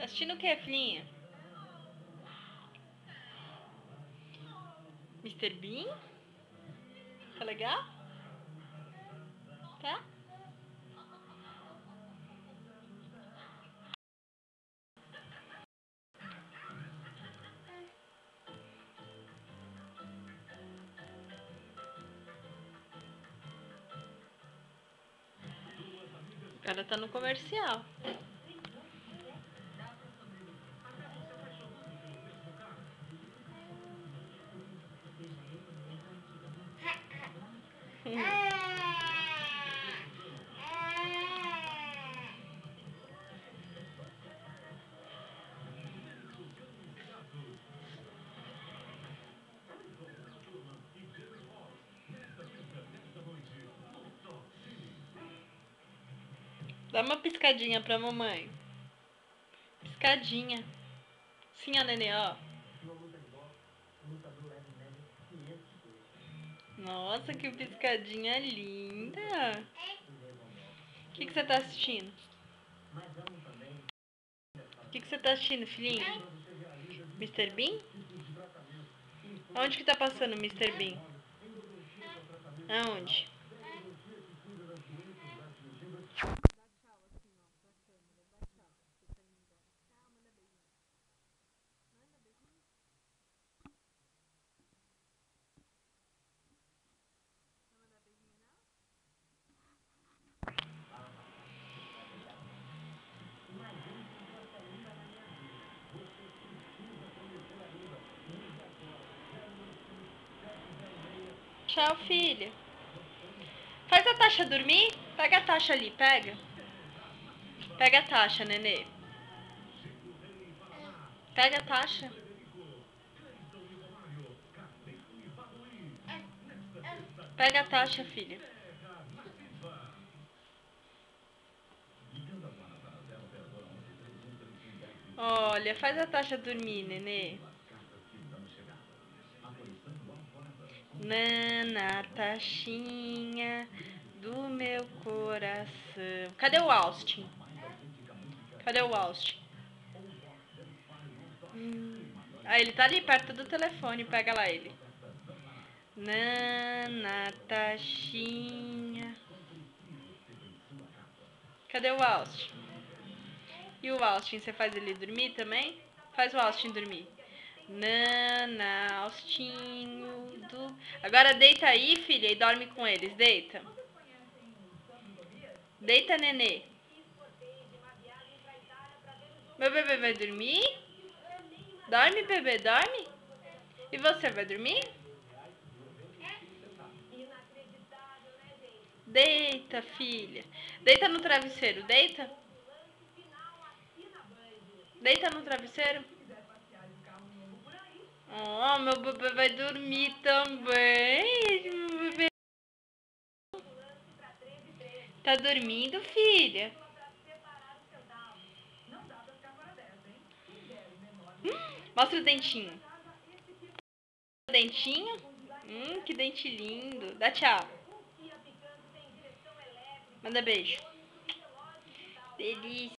Assistindo o que, filhinha? Mr. Bean? Tá legal? Tá? Ela tá no comercial. Dá uma piscadinha pra mamãe. Piscadinha. Sim, a nenê, ó. Nossa, que piscadinha linda. O que você tá assistindo? O que você tá assistindo, filhinho? Mr. Bean? Onde que tá passando o Mr. Bean? Aonde? Tchau, filha. Faz a Tasha dormir? Pega a Tasha ali, pega. Pega a Tasha, nenê. Pega a Tasha. Pega a Tasha, filha. Olha, faz a Tasha dormir, nenê. Nana, Tashinha do meu coração. Cadê o Austin? Cadê o Austin? Ah, ele tá ali perto do telefone. Pega lá ele. Nana, Tashinha. Cadê o Austin? E o Austin, você faz ele dormir também? Faz o Austin dormir. Nana, Austinho do... Agora deita aí, filha, e dorme com eles. Deita. Deita, nenê. Meu bebê vai dormir? Dorme, bebê, dorme? E você vai dormir? Deita, filha. Deita no travesseiro, deita. Deita no travesseiro. Oh, meu bebê vai dormir também. Meu bebê tá dormindo, filha? Mostra o dentinho. O dentinho? Que dente lindo. Dá tchau. Manda beijo. Delícia.